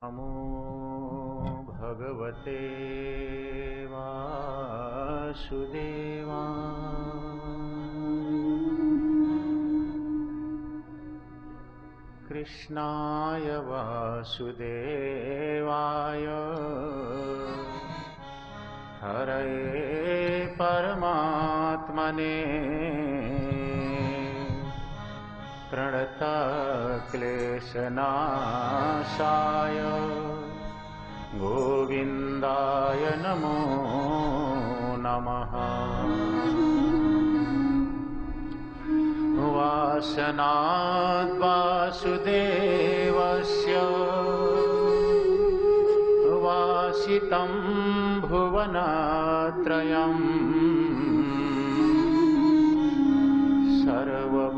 नमो भगवते वासुदेवाय कृष्णाय वासुदेवाय हरये परमात्मने प्रणतक्लेशनाशाय गोविन्दाय नमो नमः। वासनाद्वासुदेवस्य वासितं भुवनत्रयम् सर्वभूतनिवासोऽसि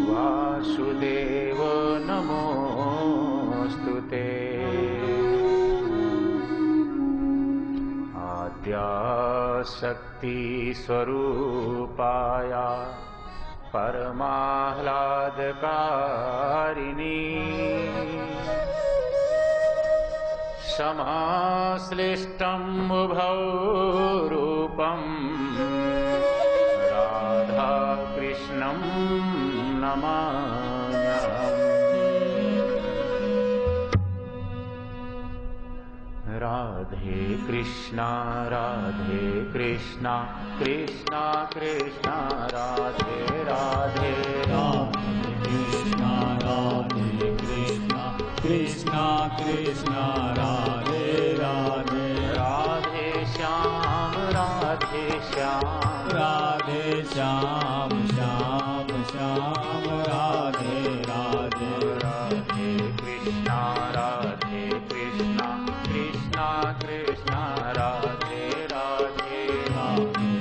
वासुदेव नमोऽस्तुते। आद्याशक्तिस्वरूपाय परमाह्लादकारिणी समाश्लिष्टं उभौ रूपं राधा कृष्णं नमाम्यहम्। राधे कृष्णा कृष्णा कृष्णा राधे राधे राधे कृष्णा कृष्णा कृष्णा राधे राधे राधे श्याम राधे श्याम राधे श्याम श्याम श्याम राधे राधे राधे कृष्णा कृष्णा कृष्णा राधे राधे राधे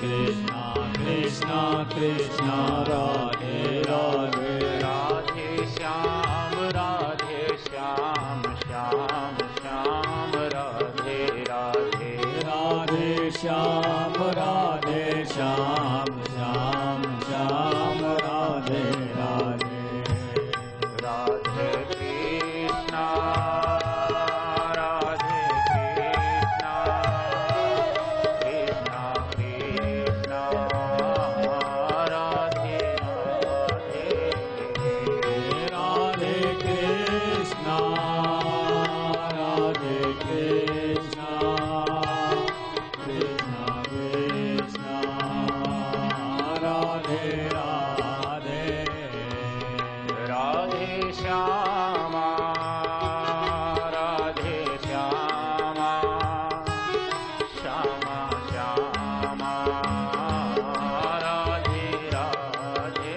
कृष्णा कृष्णा कृष्णा राधे राधे राधे श्याम श्याम श्याम राधे राधे राधे श्याम श्याम श्याम राधे राधे राधे कृष्णा कृष्णा कृष्णा राधे राधे राधे कृष्णा कृष्णा कृष्णा राधे राधे राधे श्यामा श्यामा श्यामा राधे राधे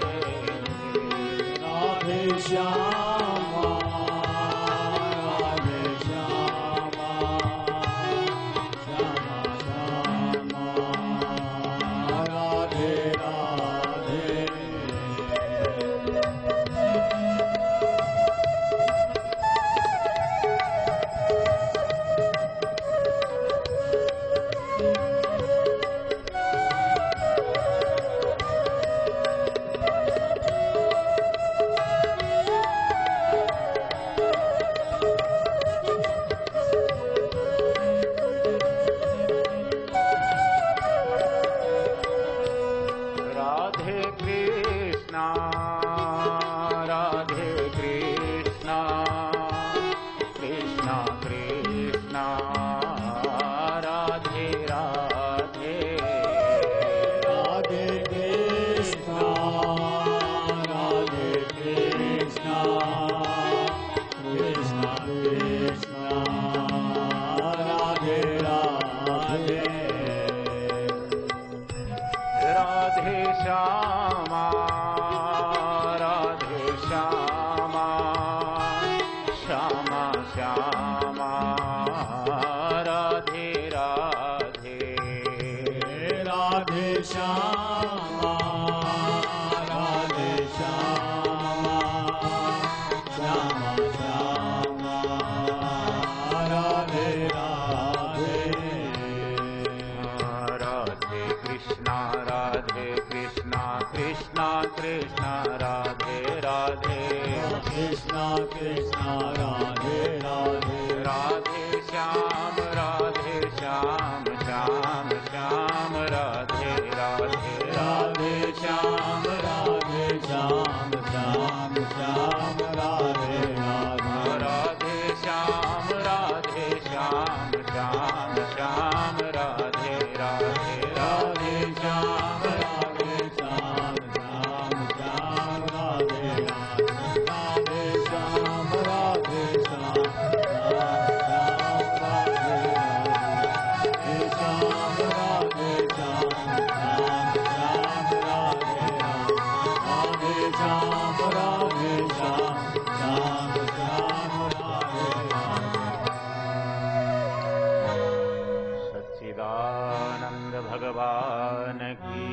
राधे श्यामा श्यामा राधे राधे राधे कृष्णा कृष्णा कृष्णा राधे राधे राधे कृष्णा कृष्णा कृष्णा राधे राधे राधे श्यामा श्यामा श्यामा राधे राधे राधे श्यामा श्यामा श्यामा राधे राधे राधे कृष्णा कृष्णा कृष्ण राधे राधे कृष्णा कृष्णा राधे राधे राधे श्याम श्याम श्याम राधे राधे राधे श्याम राधे श्याम श्याम श्याम राधे राधे राधे श्याम श्याम श्याम राधे राधे राधे श्याम राधे श्याम श्याम श्याम राधे राधे श्याम राधे श्याम श्याम श्याम राधे राधे श्याम राधे श्याम श्याम श्याम राधे राधे श्याम राधे श्याम श्याम श्याम राधे सच्चिदानंद भगवान की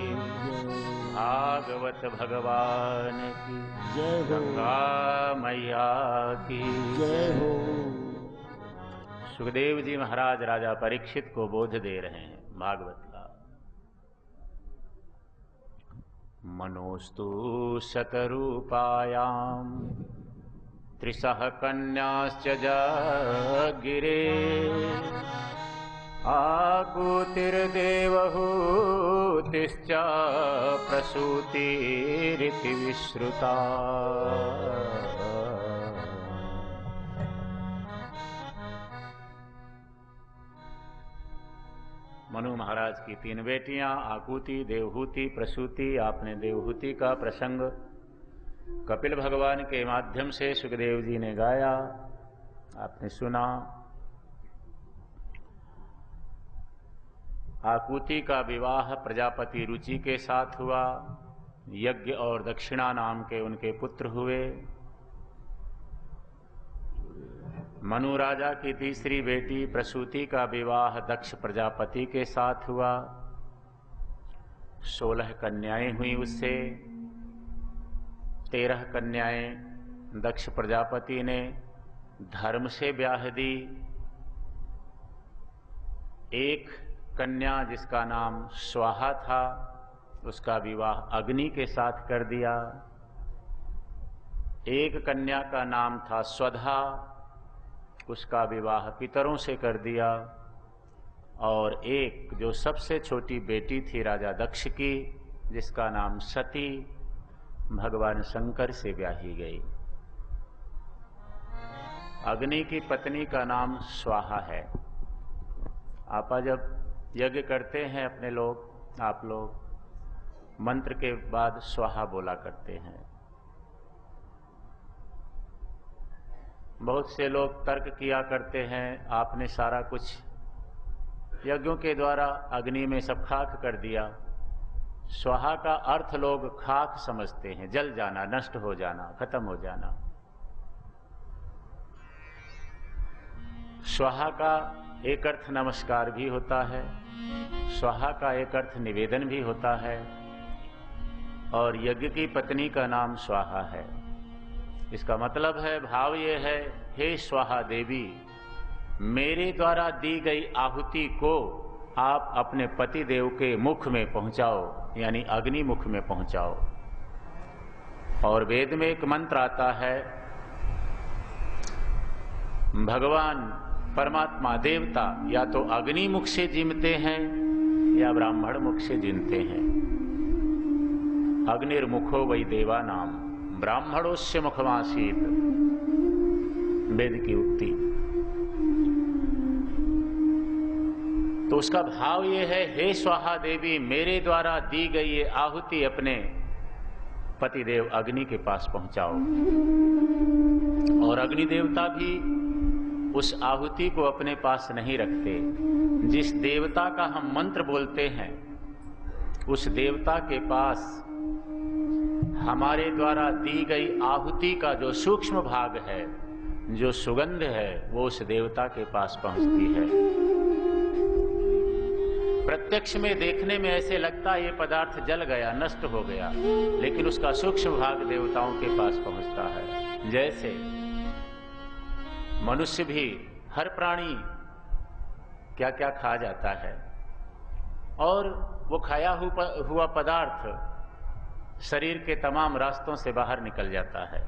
भागवत भगवान की जय हो गंगा मैया की जय हो। सुखदेव जी महाराज राजा परीक्षित को बोध दे रहे हैं भागवत का। मनोस्तु शतरूपायां त्रिशः कन्याश्च जगिरे आकुतिर्देवहूतिश्च प्रसूतिरिति विश्रुता। मनु महाराज की 3 बेटियां आकुति, देवहूति, प्रसूति। आपने देवहूति का प्रसंग कपिल भगवान के माध्यम से सुखदेव जी ने गाया, आपने सुना। आकुति का विवाह प्रजापति रुचि के साथ हुआ। यज्ञ और दक्षिणा नाम के उनके पुत्र हुए। मनु राजा की तीसरी बेटी प्रसूति का विवाह दक्ष प्रजापति के साथ हुआ। 16 कन्याएं हुई उससे। 13 कन्याएं दक्ष प्रजापति ने धर्म से ब्याह दी। एक कन्या जिसका नाम स्वाहा था उसका विवाह अग्नि के साथ कर दिया। एक कन्या का नाम था स्वधा, उसका विवाह पितरों से कर दिया। और एक जो सबसे छोटी बेटी थी राजा दक्ष की, जिसका नाम सती, भगवान शंकर से ब्याही गई। अग्नि की पत्नी का नाम स्वाहा है। आपा जब यज्ञ करते हैं अपने लोग, आप लोग मंत्र के बाद स्वाहा बोला करते हैं। बहुत से लोग तर्क किया करते हैं, आपने सारा कुछ यज्ञों के द्वारा अग्नि में सब खाक कर दिया। स्वाहा का अर्थ लोग खाक समझते हैं, जल जाना, नष्ट हो जाना, खत्म हो जाना। स्वाहा का एक अर्थ नमस्कार भी होता है, स्वाहा का एक अर्थ निवेदन भी होता है। और यज्ञ की पत्नी का नाम स्वाहा है। इसका मतलब है, भाव ये है, हे स्वाहा देवी, मेरे द्वारा दी गई आहुति को आप अपने पति देव के मुख में पहुंचाओ, यानी अग्नि मुख में पहुंचाओ। और वेद में एक मंत्र आता है, भगवान परमात्मा देवता या तो अग्नि मुख से जीमते हैं या ब्राह्मण मुख से जीमते हैं। अग्निर्मुखो वै देवानाम ब्राह्मणोस्य मुखमासीत, वेद की उक्ति। तो उसका भाव ये है, हे स्वाहा देवी, मेरे द्वारा दी गई ये आहुति अपने पतिदेव अग्नि के पास पहुंचाओ। और अग्नि देवता भी उस आहुति को अपने पास नहीं रखते। जिस देवता का हम मंत्र बोलते हैं, उस देवता के पास हमारे द्वारा दी गई आहुति का जो सूक्ष्म भाग है, जो सुगंध है, वो उस देवता के पास पहुंचती है। प्रत्यक्ष में देखने में ऐसे लगता है ये पदार्थ जल गया, नष्ट हो गया, लेकिन उसका सूक्ष्म भाग देवताओं के पास पहुंचता है। जैसे मनुष्य भी, हर प्राणी क्या क्या खा जाता है, और वो खाया हुआ पदार्थ शरीर के तमाम रास्तों से बाहर निकल जाता है,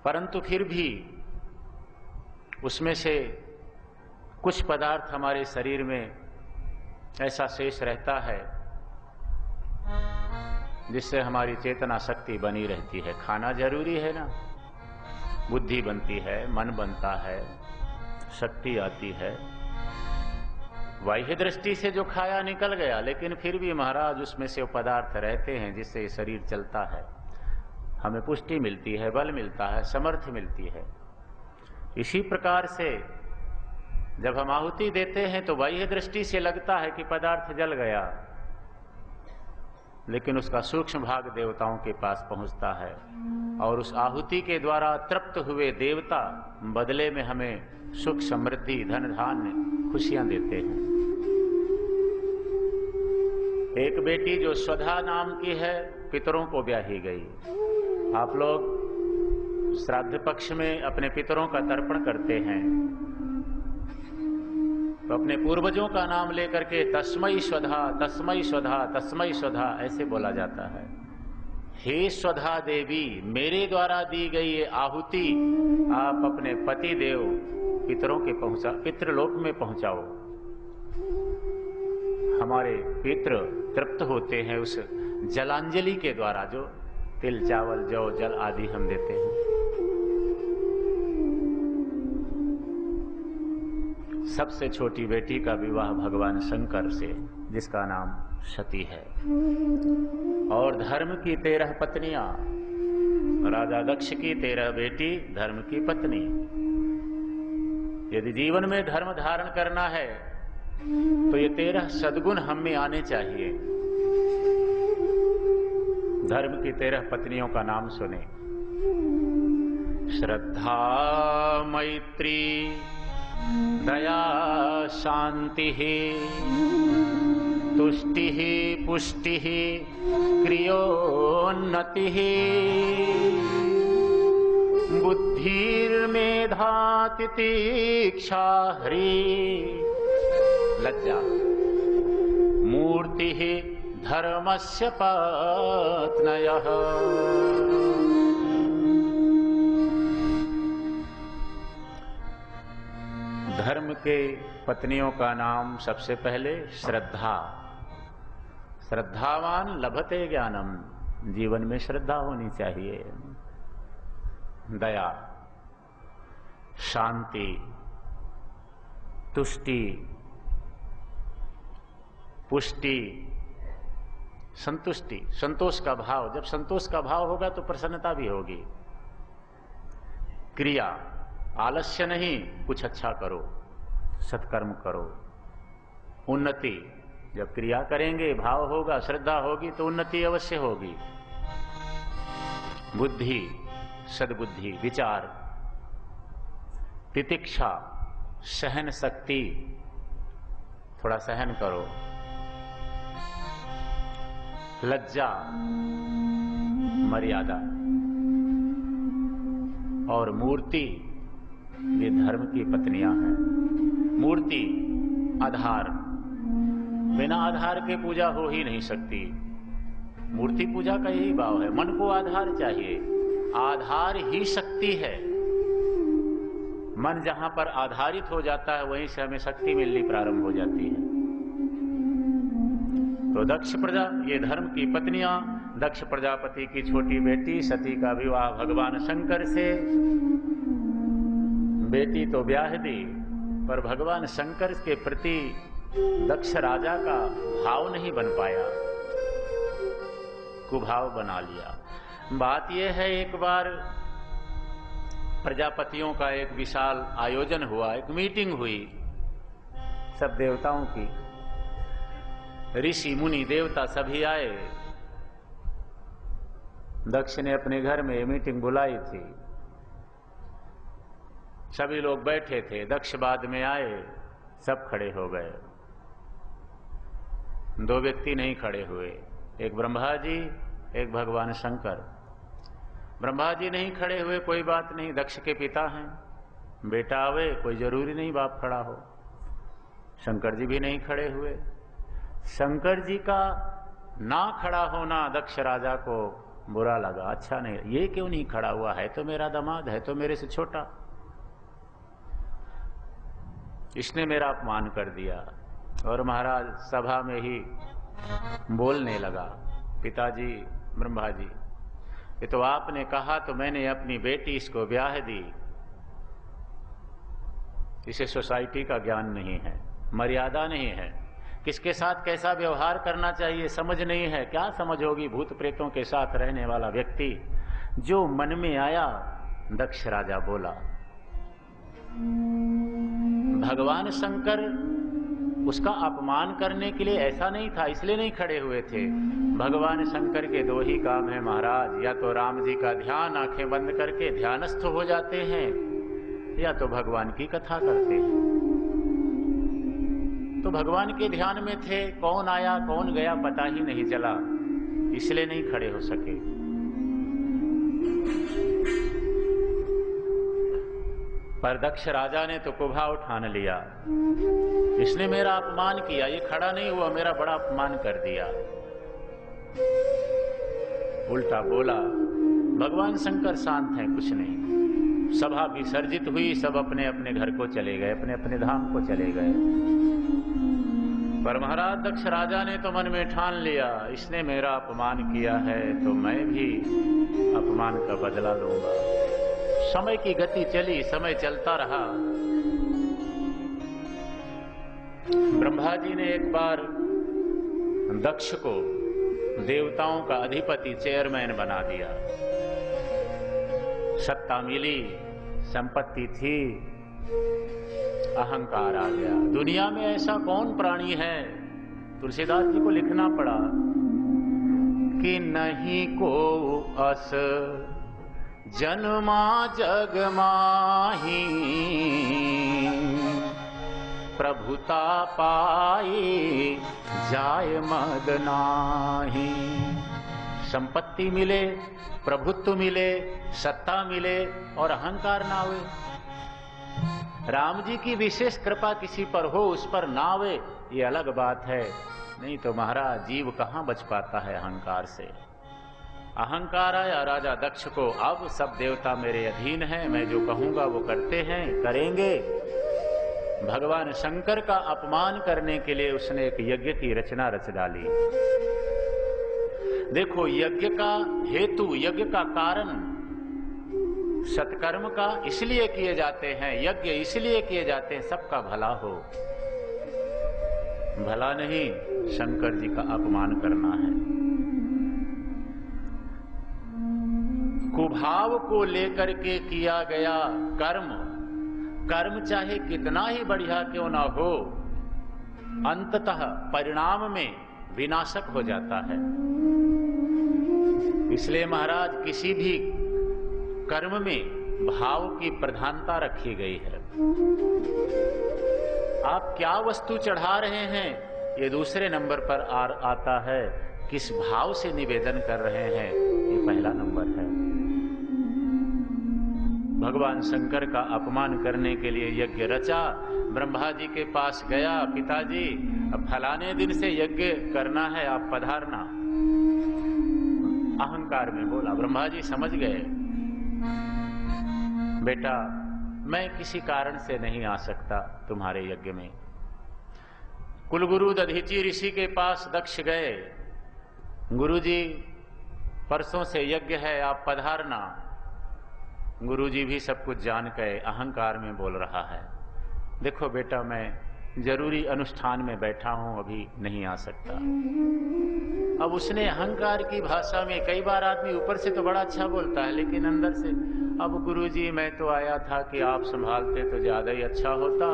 परंतु फिर भी उसमें से कुछ पदार्थ हमारे शरीर में ऐसा शेष रहता है जिससे हमारी चेतना शक्ति बनी रहती है। खाना जरूरी है ना, बुद्धि बनती है, मन बनता है, शक्ति आती है। बाह्य दृष्टि से जो खाया निकल गया, लेकिन फिर भी महाराज उसमें से वो पदार्थ रहते हैं जिससे शरीर चलता है, हमें पुष्टि मिलती है, बल मिलता है, समर्थ मिलती है। इसी प्रकार से जब हम आहुति देते हैं तो बाह्य दृष्टि से लगता है कि पदार्थ जल गया, लेकिन उसका सूक्ष्म भाग देवताओं के पास पहुंचता है और उस आहुति के द्वारा तृप्त हुए देवता बदले में हमें सुख, समृद्धि, धन धान्य, खुशियां देते हैं। एक बेटी जो स्वधा नाम की है, पितरों को ब्याही गई। आप लोग श्राद्ध पक्ष में अपने पितरों का तर्पण करते हैं तो अपने पूर्वजों का नाम लेकर के तस्मै स्वधा, तस्मै स्वधा, तस्मै स्वधा ऐसे बोला जाता है। हे स्वधा देवी, मेरे द्वारा दी गई ये आहुति आप अपने पति देव पितरों के पितृलोक में पहुंचाओ। हमारे पितृ तृप्त होते हैं उस जलांजलि के द्वारा, जो तिल, चावल, जौ, जल आदि हम देते हैं। सबसे छोटी बेटी का विवाह भगवान शंकर से, जिसका नाम सती है, और धर्म की 13 पत्नियां, राजा दक्ष की 13 बेटी धर्म की पत्नी। यदि जीवन में धर्म धारण करना है तो ये 13 सद्गुण हम में आने चाहिए। धर्म की 13 पत्नियों का नाम सुने। श्रद्धा, मैत्री, दया, शांति, तुष्टि, पुष्टि, क्रियोन्नति, बुद्धिर्मेधा, तितिक्षा, ह्रीः, लज्जा, मूर्ति, धर्मस्य पत्न्यः। धर्म के पत्नियों का नाम सबसे पहले श्रद्धा। श्रद्धावान लभते ज्ञानम, जीवन में श्रद्धा होनी चाहिए। दया, शांति, तुष्टि, पुष्टि, संतुष्टि, संतोष का भाव। जब संतोष का भाव होगा तो प्रसन्नता भी होगी। क्रिया, आलस्य नहीं, कुछ अच्छा करो, सत्कर्म करो। उन्नति, जब क्रिया करेंगे, भाव होगा, श्रद्धा होगी तो उन्नति अवश्य होगी। बुद्धि, सद्बुद्धि, विचार। तितिक्षा, सहन शक्ति, थोड़ा सहन करो। लज्जा, मर्यादा। और मूर्ति, ये धर्म की पत्नियां हैं। मूर्ति, आधार। बिना आधार के पूजा हो ही नहीं सकती। मूर्ति पूजा का यही भाव है, मन को आधार चाहिए। आधार ही शक्ति है। मन जहां पर आधारित हो जाता है वहीं से हमें शक्ति मिलनी प्रारंभ हो जाती है। तो दक्ष प्रजा, ये धर्म की पत्नियां, दक्ष प्रजापति की छोटी बेटी सती का विवाह भगवान शंकर से। बेटी तो ब्याह दी, पर भगवान शंकर के प्रति दक्ष राजा का भाव नहीं बन पाया, कुभाव बना लिया। बात यह है, एक बार प्रजापतियों का एक विशाल आयोजन हुआ, एक मीटिंग हुई सब देवताओं की। ऋषि मुनि देवता सभी आए। दक्ष ने अपने घर में मीटिंग बुलाई थी, सभी लोग बैठे थे। दक्ष बाद में आए, सब खड़े हो गए। 2 व्यक्ति नहीं खड़े हुए, एक ब्रह्मा जी, एक भगवान शंकर। ब्रह्मा जी नहीं खड़े हुए, कोई बात नहीं, दक्ष के पिता हैं, बेटा आवे, कोई जरूरी नहीं बाप खड़ा हो। शंकर जी भी नहीं खड़े हुए। शंकर जी का ना खड़ा होना दक्ष राजा को बुरा लगा। अच्छा नहीं, ये क्यों नहीं खड़ा हुआ, है तो मेरा दामाद, है तो मेरे से छोटा, इसने मेरा अपमान कर दिया। और महाराज सभा में ही बोलने लगा, पिताजी ब्रह्मा जी, ये तो आपने कहा तो मैंने अपनी बेटी इसको ब्याह दी, इसे सोसाइटी का ज्ञान नहीं है, मर्यादा नहीं है, किसके साथ कैसा व्यवहार करना चाहिए समझ नहीं है। क्या समझ होगी भूत प्रेतों के साथ रहने वाला व्यक्ति। जो मन में आया दक्ष राजा बोला। भगवान शंकर उसका अपमान करने के लिए ऐसा नहीं था, इसलिए नहीं खड़े हुए थे। भगवान शंकर के दो ही काम है महाराज, या तो राम जी का ध्यान आंखें बंद करके ध्यानस्थ हो जाते हैं, या तो भगवान की कथा करते हैं। तो भगवान के ध्यान में थे, कौन आया कौन गया पता ही नहीं चला, इसलिए नहीं खड़े हो सके। पर दक्ष राजा ने तो कुभाव ठान लिया, इसने मेरा अपमान किया, ये खड़ा नहीं हुआ, मेरा बड़ा अपमान कर दिया। उल्टा बोला। भगवान शंकर शांत हैं, कुछ नहीं। सभा विसर्जित हुई, सब अपने अपने घर को चले गए, अपने अपने धाम को चले गए। पर महाराज दक्ष राजा ने तो मन में ठान लिया, इसने मेरा अपमान किया है तो मैं भी अपमान का बदला लूंगा। समय की गति चली, समय चलता रहा। ब्रह्मा जी ने एक बार दक्ष को देवताओं का अधिपति, चेयरमैन बना दिया। सत्ता मिली, संपत्ति थी, अहंकार आ गया। दुनिया में ऐसा कौन प्राणी है, तुलसीदास जी को लिखना पड़ा कि नहीं को अस जन्मा जग माही, प्रभुता पाई जाय मद नाही। संपत्ति मिले, प्रभुत्व मिले, सत्ता मिले और अहंकार ना हुए। राम जी की विशेष कृपा किसी पर हो, उस पर ना आवे, ये अलग बात है। नहीं तो महाराज जीव कहां बच पाता है अहंकार से। अहंकार आया राजा दक्ष को, अब सब देवता मेरे अधीन हैं, मैं जो कहूंगा वो करते हैं, करेंगे। भगवान शंकर का अपमान करने के लिए उसने एक यज्ञ की रचना रच डाली। देखो, यज्ञ का हेतु, यज्ञ का कारण सत्कर्म का इसलिए किए जाते हैं, यज्ञ इसलिए किए जाते हैं सबका भला हो। भला नहीं शंकर जी का अपमान करना है। कुभाव को लेकर के किया गया कर्म, कर्म चाहे कितना ही बढ़िया क्यों ना हो, अंततः परिणाम में विनाशक हो जाता है। इसलिए महाराज किसी भी कर्म में भाव की प्रधानता रखी गई है। आप क्या वस्तु चढ़ा रहे हैं ये दूसरे नंबर पर आता है, किस भाव से निवेदन कर रहे हैं ये पहला नंबर है। भगवान शंकर का अपमान करने के लिए यज्ञ रचा। ब्रह्मा जी के पास गया, पिताजी अब फलाने दिन से यज्ञ करना है, आप पधारना। अहंकार में बोला। ब्रह्मा जी समझ गए, बेटा मैं किसी कारण से नहीं आ सकता तुम्हारे यज्ञ में। कुलगुरु दधीचि ऋषि के पास दक्ष गए, गुरुजी परसों से यज्ञ है, आप पधारना। गुरुजी भी सब कुछ जान गए, अहंकार में बोल रहा है, देखो बेटा मैं जरूरी अनुष्ठान में बैठा हूं, अभी नहीं आ सकता। अब उसने अहंकार की भाषा में, कई बार आदमी ऊपर से तो बड़ा अच्छा बोलता है लेकिन अंदर से, अब गुरुजी मैं तो आया था कि आप संभालते तो ज्यादा ही अच्छा होता,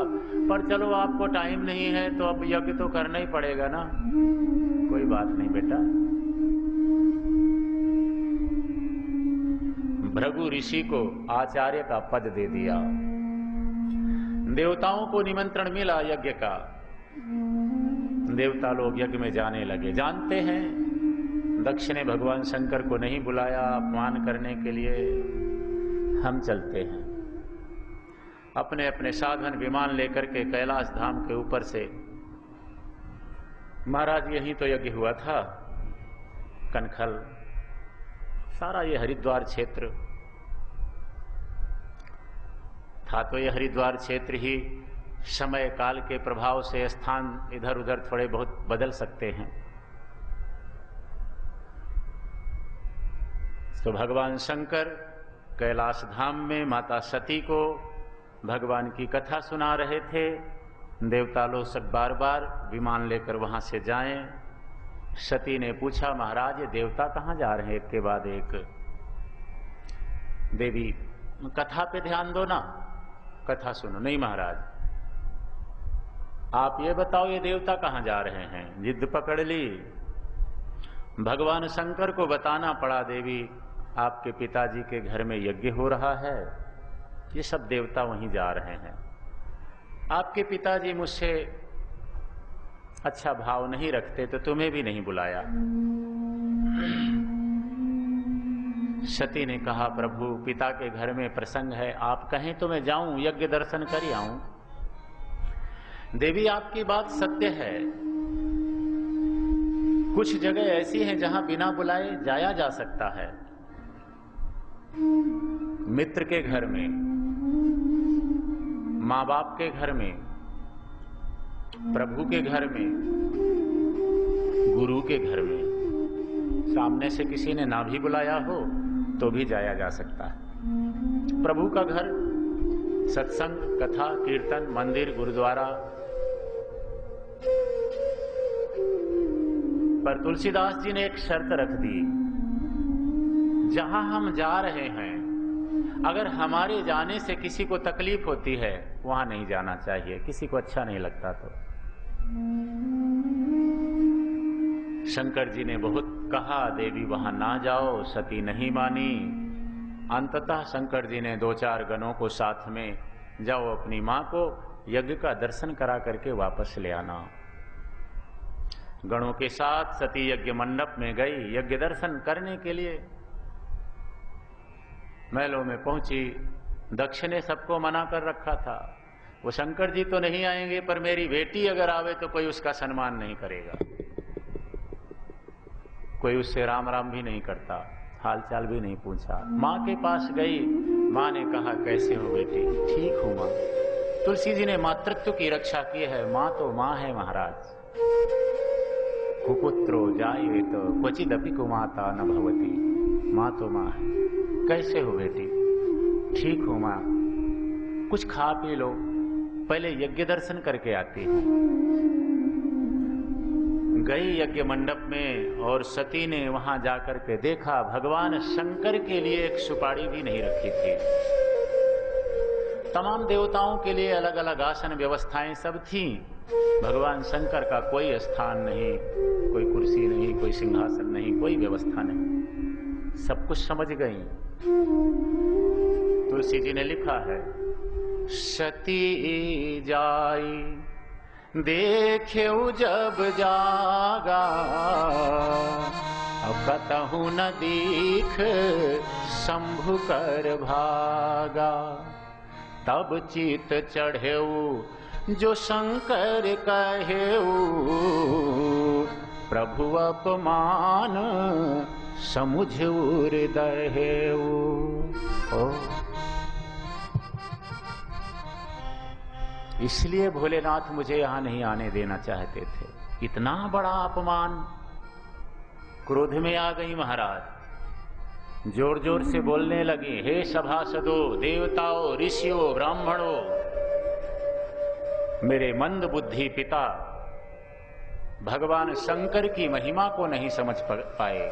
पर चलो आपको टाइम नहीं है तो अब यज्ञ तो करना ही पड़ेगा ना। कोई बात नहीं बेटा। भृगु ऋषि को आचार्य का पद दे दिया। देवताओं को निमंत्रण मिला यज्ञ का, देवता लोग यज्ञ में जाने लगे। जानते हैं दक्ष ने भगवान शंकर को नहीं बुलाया अपमान करने के लिए, हम चलते हैं। अपने अपने साधन विमान लेकर के कैलाश धाम के ऊपर से, महाराज यहीं तो यज्ञ हुआ था, कनखल, सारा ये हरिद्वार क्षेत्र था। तो ये हरिद्वार क्षेत्र ही समय काल के प्रभाव से स्थान इधर उधर थोड़े बहुत बदल सकते हैं। तो भगवान शंकर कैलाश धाम में माता सती को भगवान की कथा सुना रहे थे। देवता लोग सब बार बार विमान लेकर वहां से जाएं। सती ने पूछा, महाराज ये देवता कहाँ जा रहे हैं? एक के बाद एक। देवी, कथा पे ध्यान दो ना, कथा सुनो। नहीं महाराज, आप ये बताओ ये देवता कहाँ जा रहे हैं? जिद पकड़ ली। भगवान शंकर को बताना पड़ा, देवी आपके पिताजी के घर में यज्ञ हो रहा है, ये सब देवता वहीं जा रहे हैं। आपके पिताजी मुझसे अच्छा भाव नहीं रखते तो तुम्हें भी नहीं बुलाया। सती ने कहा, प्रभु पिता के घर में प्रसंग है, आप कहें तो मैं जाऊं, यज्ञ दर्शन कर आऊं। देवी आपकी बात सत्य है, कुछ जगह ऐसी हैं जहां बिना बुलाए जाया जा सकता है। मित्र के घर में, माँ बाप के घर में, प्रभु के घर में, गुरु के घर में, सामने से किसी ने ना भी बुलाया हो तो भी जाया जा सकता है। प्रभु का घर सत्संग, कथा, कीर्तन, मंदिर, गुरुद्वारा। पर तुलसीदास जी ने एक शर्त रख दी, जहां हम जा रहे हैं अगर हमारे जाने से किसी को तकलीफ होती है वहां नहीं जाना चाहिए, किसी को अच्छा नहीं लगता तो। शंकर जी ने बहुत कहा, देवी वहां ना जाओ, सती नहीं मानी। अंततः शंकर जी ने 2-4 गणों को साथ में, जाओ अपनी मां को यज्ञ का दर्शन करा करके वापस ले आना। गणों के साथ सती यज्ञ मंडप में गई यज्ञ दर्शन करने के लिए। महलों में पहुंची, दक्ष ने सबको मना कर रखा था, वो शंकर जी तो नहीं आएंगे पर मेरी बेटी अगर आवे तो कोई उसका सम्मान नहीं करेगा, कोई उससे राम राम भी नहीं करता, हालचाल भी नहीं पूछा। माँ के पास गई, माँ ने कहा, कैसे हो बेटी? ठीक हूं माँ। तुलसी जी ने मातृत्व की रक्षा की है, माँ तो माँ है महाराज। कुपुत्रो जायेत क्वचिदपि कुमाता न भवति, माँ तो माँ है। कैसे हो बेटी? ठीक हूं माँ, कुछ खा पी लो, पहले यज्ञ दर्शन करके आती हूं। गई यज्ञ मंडप में और सती ने वहां जाकर के देखा, भगवान शंकर के लिए एक सुपारी भी नहीं रखी थी। तमाम देवताओं के लिए अलग अलग आसन व्यवस्थाएं सब थीं, भगवान शंकर का कोई स्थान नहीं, कोई कुर्सी नहीं, कोई सिंहासन नहीं, कोई व्यवस्था नहीं। सब कुछ समझ गई। तुलसी जी ने लिखा है, सती जाई देखेउ जब जागा, अब कतहु न दीख शंभु कर भागा। तब चित चढ़ेऊ जो शंकर कहेऊ, प्रभु अपमान समुझ हृदयऊ। इसलिए भोलेनाथ मुझे यहां नहीं आने देना चाहते थे। इतना बड़ा अपमान। क्रोध में आ गई महाराज, जोर जोर से बोलने लगी, हे सभासदों, देवताओं, ऋषियों, ब्राह्मणों, मेरे मंद बुद्धि पिता भगवान शंकर की महिमा को नहीं समझ पाए।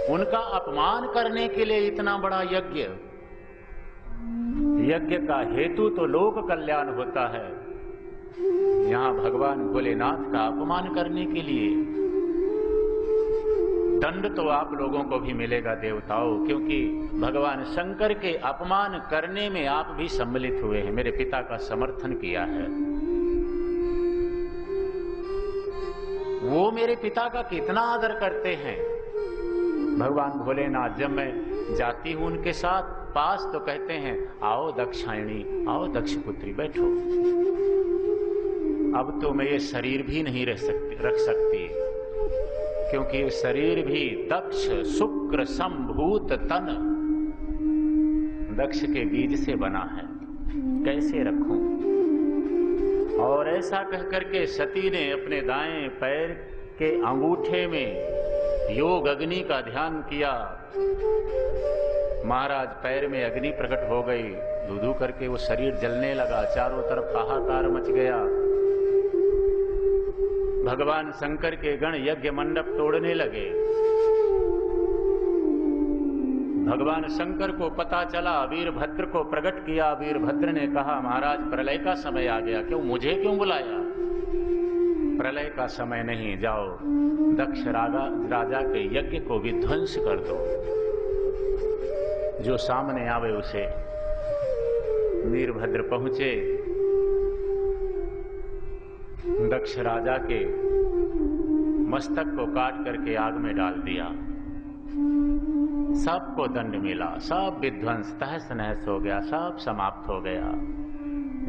उनका अपमान करने के लिए इतना बड़ा यज्ञ। यज्ञ का हेतु तो लोक कल्याण होता है, यहां भगवान भोलेनाथ का अपमान करने के लिए। दंड तो आप लोगों को भी मिलेगा देवताओं, क्योंकि भगवान शंकर के अपमान करने में आप भी सम्मिलित हुए हैं, मेरे पिता का समर्थन किया है। वो मेरे पिता का कितना आदर करते हैं। भगवान भोलेनाथ जब मैं जाती हूं उनके साथ पास तो कहते हैं, आओ दक्षायणी, आओ दक्ष पुत्री, बैठो। अब तो मैं ये शरीर भी नहीं रख सकती। क्योंकि ये शरीर भी दक्ष शुक्र संभूत तन दक्ष के बीज से बना है, कैसे रखूं? और ऐसा कहकर के सती ने अपने दाएं पैर के अंगूठे में योग अग्नि का ध्यान किया। महाराज पैर में अग्नि प्रकट हो गई, धू-धू करके वो शरीर जलने लगा, चारों तरफ हाहाकार मच गया। भगवान शंकर के गण यज्ञ मंडप तोड़ने लगे। भगवान शंकर को पता चला, वीरभद्र को प्रकट किया। वीरभद्र ने कहा, महाराज प्रलय का समय आ गया, क्यों मुझे क्यों बुलाया? प्रलय का समय नहीं, जाओ दक्ष राजा के यज्ञ को विध्वंस कर दो, जो सामने आवे उसे। वीरभद्र पहुंचे, दक्ष राजा के मस्तक को काट करके आग में डाल दिया। सबको दंड मिला, सब विध्वंस तहस नहस हो गया, सब समाप्त हो गया।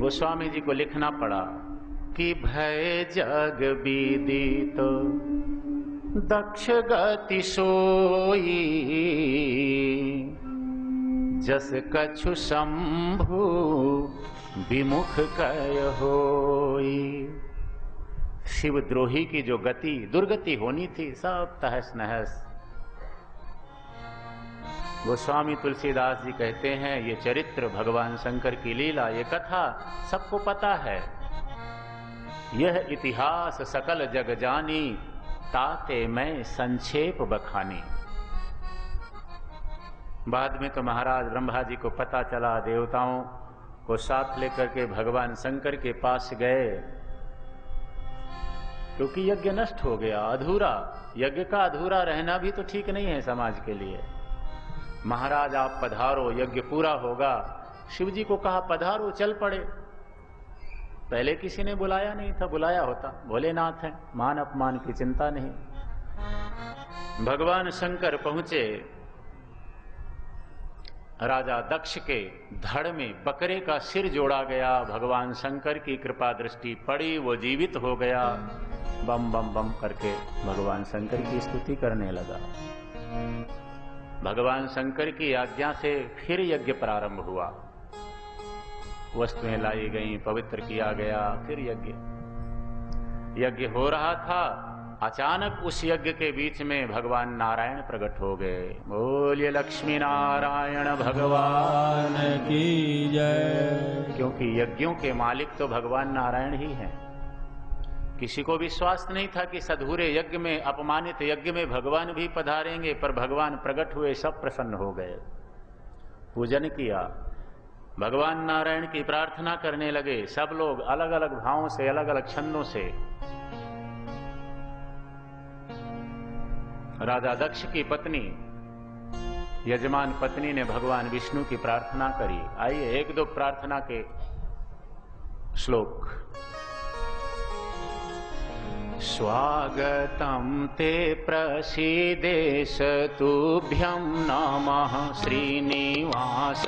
गोस्वामी जी को लिखना पड़ा कि भय जग विदित दक्ष गति सोई, जस कछु शंभु विमुख कय होई। शिवद्रोही की जो गति दुर्गति होनी थी, सब तहस नहस। गोस्वामी तुलसीदास जी कहते हैं, ये चरित्र भगवान शंकर की लीला, ये कथा सबको पता है। यह इतिहास सकल जग जानी, ताते मैं संक्षेप बखानी। बाद में तो महाराज ब्रह्मा जी को पता चला, देवताओं को साथ लेकर के भगवान शंकर के पास गए, क्योंकि यज्ञ नष्ट हो गया, अधूरा। यज्ञ का अधूरा रहना भी तो ठीक नहीं है समाज के लिए। महाराज आप पधारो, यज्ञ पूरा होगा। शिव जी को कहा पधारो, चल पड़े। पहले किसी ने बुलाया नहीं था, बुलाया होता, भोलेनाथ हैं, मान अपमान की चिंता नहीं। भगवान शंकर पहुंचे। राजा दक्ष के धड़ में बकरे का सिर जोड़ा गया। भगवान शंकर की कृपा दृष्टि पड़ी, वो जीवित हो गया। बम बम बम करके भगवान शंकर की स्तुति करने लगा। भगवान शंकर की आज्ञा से फिर यज्ञ प्रारंभ हुआ। वस्तुएं लाई गईं, पवित्र किया गया, फिर यज्ञ हो रहा था। अचानक उस यज्ञ के बीच में भगवान नारायण प्रकट हो गए। बोलिए लक्ष्मी नारायण भगवान की जय। क्योंकि यज्ञों के मालिक तो भगवान नारायण ही हैं। किसी को विश्वास नहीं था कि सधूरे यज्ञ में, अपमानित यज्ञ में भगवान भी पधारेंगे, पर भगवान प्रकट हुए, सब प्रसन्न हो गए। पूजन किया, भगवान नारायण की प्रार्थना करने लगे। सब लोग अलग अलग भावों से, अलग अलग छंदों से। राजा दक्ष की पत्नी, यजमान पत्नी ने भगवान विष्णु की प्रार्थना करी। आइए एक दो प्रार्थना के श्लोक। स्वागतं ते प्रसीदेश तुभ्यं नमः श्रीनिवास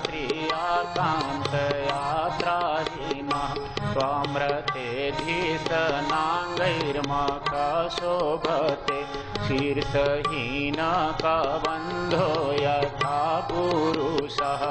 श्रियाकान्त यात्राहीनः त्वमृतेऽधीशनाङ्गैर्मखशोभते शीर्षहीन कबन्धो यथा पुरुषः।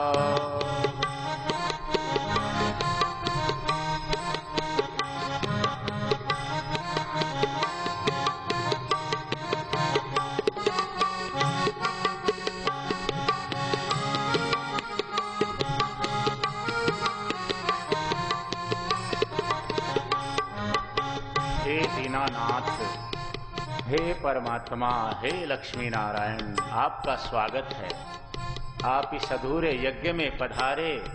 दीनानाथ, हे परमात्मा, हे लक्ष्मी नारायण, आपका स्वागत है। आप इस अधूरे यज्ञ में पधारे,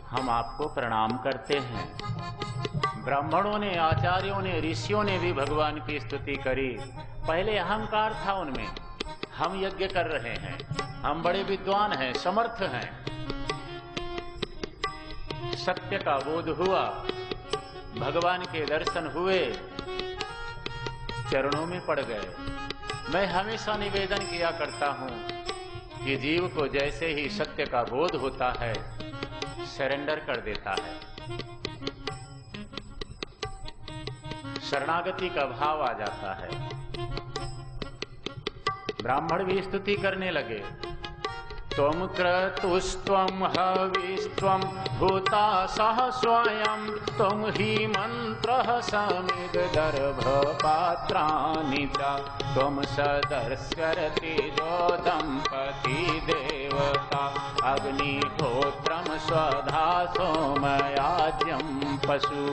हम आपको प्रणाम करते हैं। ब्राह्मणों ने, आचार्यों ने, ऋषियों ने भी भगवान की स्तुति करी। पहले अहंकार था उनमें, हम यज्ञ कर रहे हैं, हम बड़े विद्वान हैं, समर्थ हैं। सत्य का बोध हुआ, भगवान के दर्शन हुए, चरणों में पड़ गए। मैं हमेशा निवेदन किया करता हूं कि जीव को जैसे ही सत्य का बोध होता है, सरेंडर कर देता है, शरणागति का भाव आ जाता है। ब्राह्मण भी स्तुति करने लगे। त्वं क्रतुस्त्वं हविस्त्वं भूता सह स्वयं त्वं हि मंत्रः समिद्धदर्भपात्राणि च त्वं सदस्यरतिजो दंपति देवता अग्निहोत्रं स्वधा सोमयाज्यं पशु।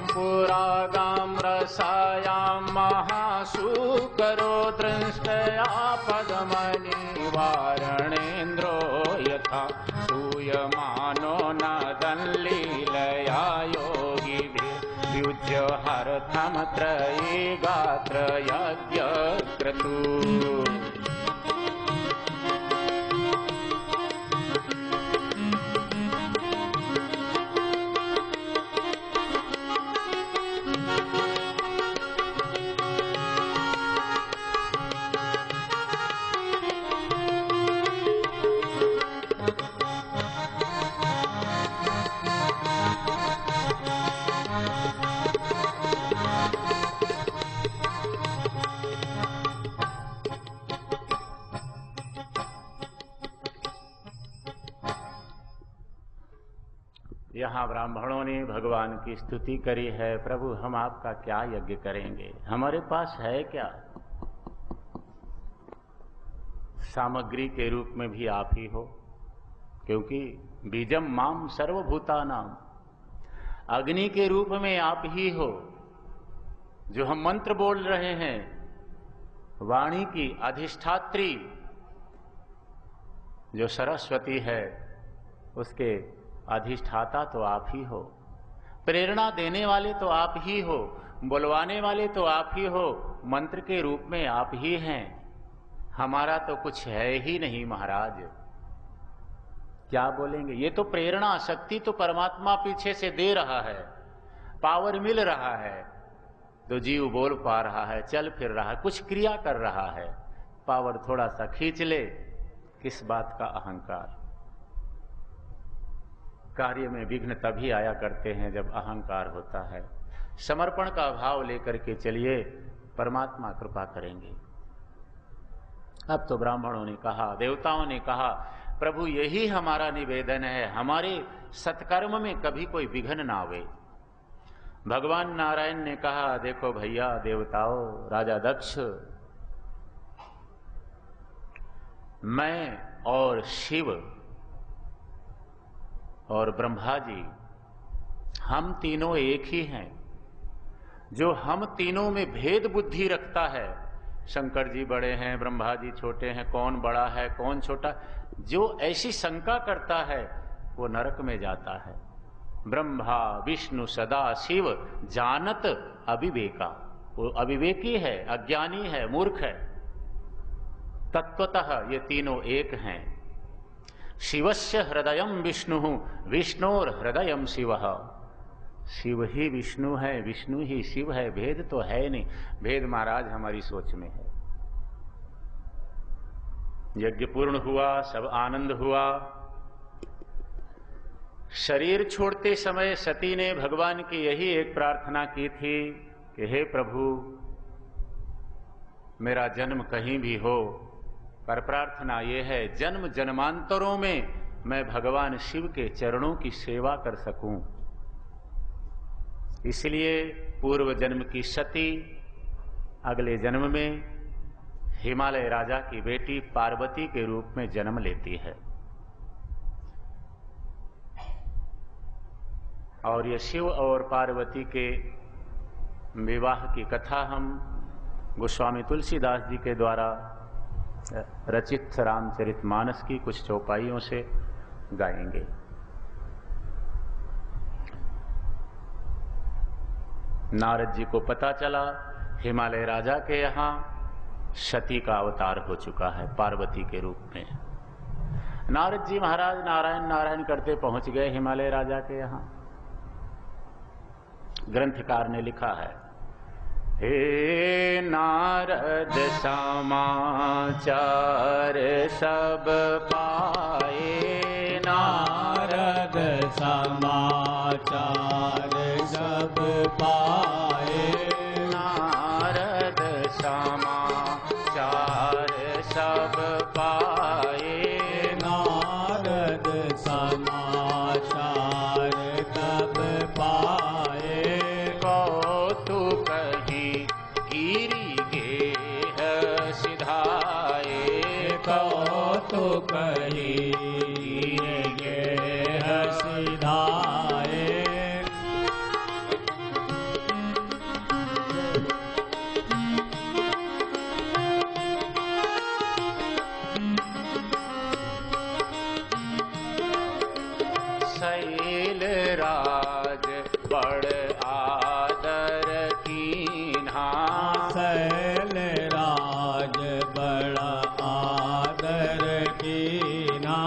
पुरागां रसायां महाशूकरो दृष्टया पद्मनिवारणेन्द्रो यथा सूयमानो नदन्लीलया योगिभिर्युज्य हरथं त्रयी गात्र यज्ञक्रतु। यहाँ ब्राह्मणों ने भगवान की स्तुति करी है। प्रभु हम आपका क्या यज्ञ करेंगे, हमारे पास है क्या? सामग्री के रूप में भी आप ही हो, क्योंकि बीजम माम सर्वभूतानाम, अग्नि के रूप में आप ही हो। जो हम मंत्र बोल रहे हैं, वाणी की अधिष्ठात्री जो सरस्वती है, उसके अधिष्ठाता तो आप ही हो, प्रेरणा देने वाले तो आप ही हो, बुलवाने वाले तो आप ही हो, मंत्र के रूप में आप ही हैं। हमारा तो कुछ है ही नहीं महाराज, क्या बोलेंगे? ये तो प्रेरणा शक्ति तो परमात्मा पीछे से दे रहा है, पावर मिल रहा है, तो जीव बोल पा रहा है, चल फिर रहा है, कुछ क्रिया कर रहा है। पावर थोड़ा सा खींच ले, किस बात का अहंकार? कार्य में विघ्न तभी आया करते हैं जब अहंकार होता है। समर्पण का भाव लेकर के चलिए, परमात्मा कृपा करेंगे। अब तो ब्राह्मणों ने कहा, देवताओं ने कहा, प्रभु यही हमारा निवेदन है, हमारे सत्कर्म में कभी कोई विघ्न ना आवे। भगवान नारायण ने कहा, देखो भैया देवताओं, राजा दक्ष, मैं और शिव और ब्रह्मा जी, हम तीनों एक ही हैं। जो हम तीनों में भेद बुद्धि रखता है, शंकर जी बड़े हैं, ब्रह्मा जी छोटे हैं, कौन बड़ा है कौन छोटा, जो ऐसी शंका करता है वो नरक में जाता है। ब्रह्मा विष्णु सदा शिव जानत अविवेका, वो अविवेकी है, अज्ञानी है, मूर्ख है। तत्वतः ये तीनों एक हैं। शिवस्य हृदयम विष्णु, विष्णोर हृदयम शिव। शिव ही विष्णु है, विष्णु ही शिव है, भेद तो है नहीं। भेद महाराज हमारी सोच में है। यज्ञ पूर्ण हुआ, सब आनंद हुआ। शरीर छोड़ते समय सती ने भगवान की यही एक प्रार्थना की थी कि हे प्रभु, मेरा जन्म कहीं भी हो, पर प्रार्थना ये है जन्म जन्मांतरों में मैं भगवान शिव के चरणों की सेवा कर सकूं। इसलिए पूर्व जन्म की सती अगले जन्म में हिमालय राजा की बेटी पार्वती के रूप में जन्म लेती है। और ये शिव और पार्वती के विवाह की कथा हम गोस्वामी तुलसीदास जी के द्वारा रचित रामचरितमानस की कुछ चौपाइयों से गाएंगे। नारद जी को पता चला हिमालय राजा के यहाँ सती का अवतार हो चुका है पार्वती के रूप में। नारद जी महाराज नारायण नारायण करते पहुंच गए हिमालय राजा के यहाँ। ग्रंथकार ने लिखा है, हे नारद समाचार सब पाए, नारद समाचार सब पाए, नारद समाचार सब पाए, नारद समाचार तब पाए, कौतुक ही गिरि गेह सिधाए, कौतुक ही गेह सिधाए, शैल राज बड़ आदर कीन्हा, शैल राज बड़ा आदर कीन्हा,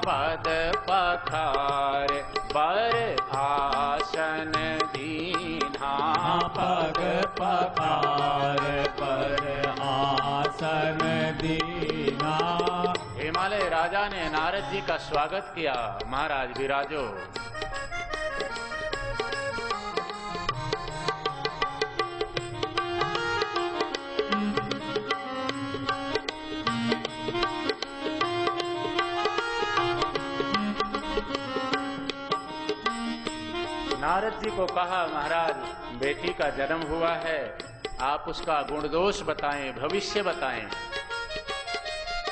पद पखार बर आसन दीन्हा, पग पखार पर आसन दीना। हिमालय राजा ने नारद जी का स्वागत किया। महाराज विराजो। नारद जी को कहा, महाराज बेटी का जन्म हुआ है, आप उसका गुण दोष बताएं, भविष्य बताएं।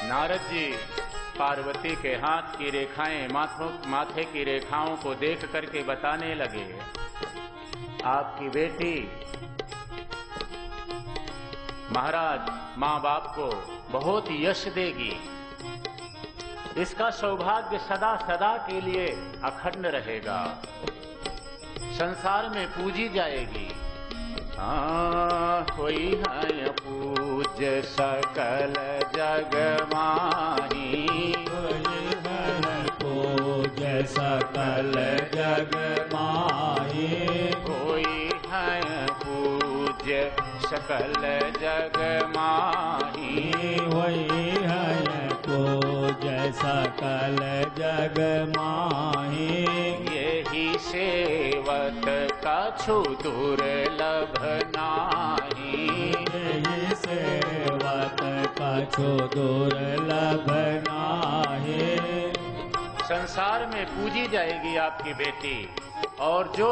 नारद जी पार्वती के हाथ की रेखाएं, माथे की रेखाओं को देख करके बताने लगे, आपकी बेटी महाराज माँ बाप को बहुत यश देगी, इसका सौभाग्य सदा सदा के लिए अखंड रहेगा, संसार में पूजी जाएगी। कोई है पूज्य सकल जग माही, कोई है पूज्य सकल जग माही, कोई है पूज्य सकल जग माही, वही है पूज्य सकल जग माही, यही सेवत कछु दुर्लभ नाही, यही सेवत कछु दुर्लभ नाही। संसार में पूजी जाएगी आपकी बेटी, और जो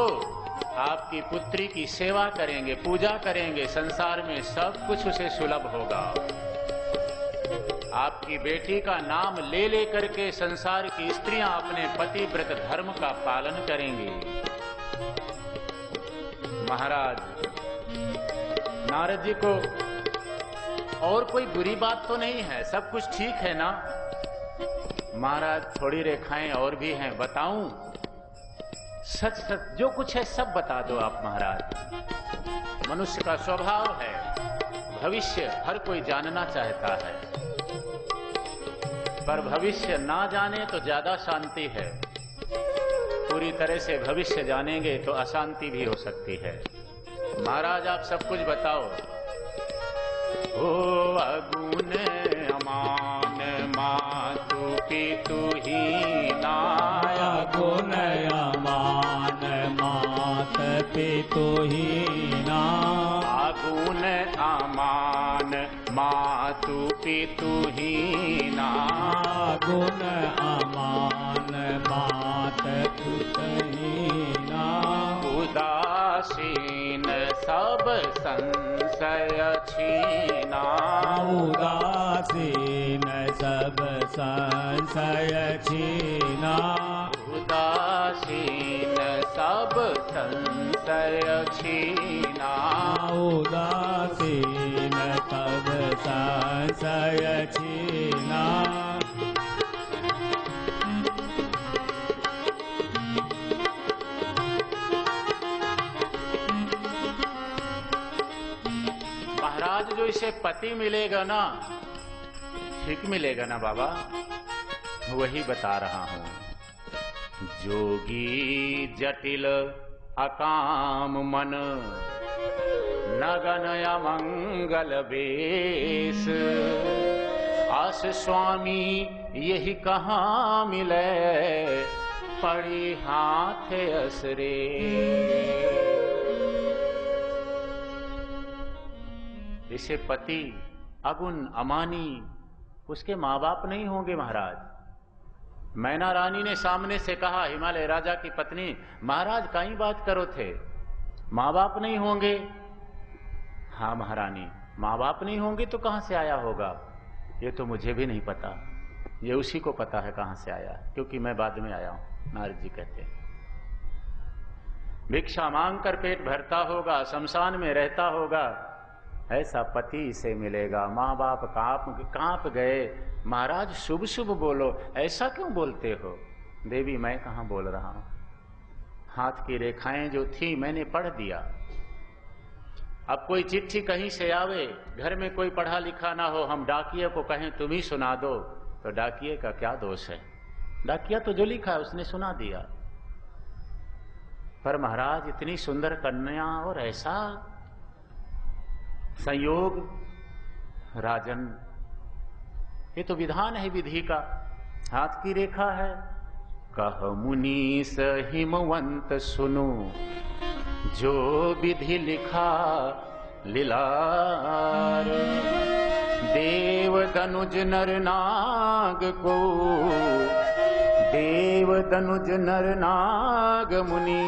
आपकी पुत्री की सेवा करेंगे, पूजा करेंगे, संसार में सब कुछ उसे सुलभ होगा। आपकी बेटी का नाम ले लेकर के संसार की स्त्रियां अपने पतिव्रत धर्म का पालन करेंगी। महाराज नारद जी को और कोई बुरी बात तो नहीं है, सब कुछ ठीक है ना? महाराज थोड़ी रेखाएं और भी हैं, बताऊं? सच सच जो कुछ है सब बता दो आप महाराज। मनुष्य का स्वभाव है, भविष्य हर कोई जानना चाहता है, पर भविष्य ना जाने तो ज्यादा शांति है, पूरी तरह से भविष्य जानेंगे तो अशांति भी हो सकती है। महाराज आप सब कुछ बताओ। ओ अगुण अमान मातु पितु हीना, अगुण अमान मात पितु हीना, अगुण अमान मातु पितु हीना, गुण अमान मात पितु हीना, उदासीन सब संशय छीना, उदासीन सब संशय छीना, उदासीन सब संशय छीना, उदासीन सब संशय छीना। महाराज जो इसे पति मिलेगा ना, ठीक मिलेगा ना बाबा? वही बता रहा हूं। जोगी जटिल अकाम मन, नगन अमंगल बेश, आस स्वामी यही कहाँ मिले, पड़ी हाथ असरे। जिसे पति अगुण अमानी, उसके माँ बाप नहीं होंगे महाराज। मैना रानी ने सामने से कहा, हिमालय राजा की पत्नी, महाराज काई बात करो थे, माँ बाप नहीं होंगे। हाँ महारानी, माँ बाप नहीं होंगे तो कहां से आया होगा, ये तो मुझे भी नहीं पता, ये उसी को पता है कहां से आया, क्योंकि मैं बाद में आया हूं। नारद जी कहते हैं भिक्षा मांग कर पेट भरता होगा, शमशान में रहता होगा, ऐसा पति इसे मिलेगा। माँ बाप कांप गए। महाराज शुभ शुभ बोलो, ऐसा क्यों बोलते हो? देवी मैं कहां बोल रहा हूं, हाथ की रेखाएं जो थी मैंने पढ़ दिया। अब कोई चिट्ठी कहीं से आवे, घर में कोई पढ़ा लिखा ना हो, हम डाकिया को कहें तुम ही सुना दो, तो डाकिये का क्या दोष है? डाकिया तो जो लिखा है उसने सुना दिया। पर महाराज इतनी सुंदर कन्या और ऐसा संयोग, राजन ये तो विधान है विधि का, हाथ की रेखा है। कह मुनीस हिमवंत सुनो, जो विधि लिखा लीलार। देव दनुज नर नाग को, देव दनुज नर नाग मुनि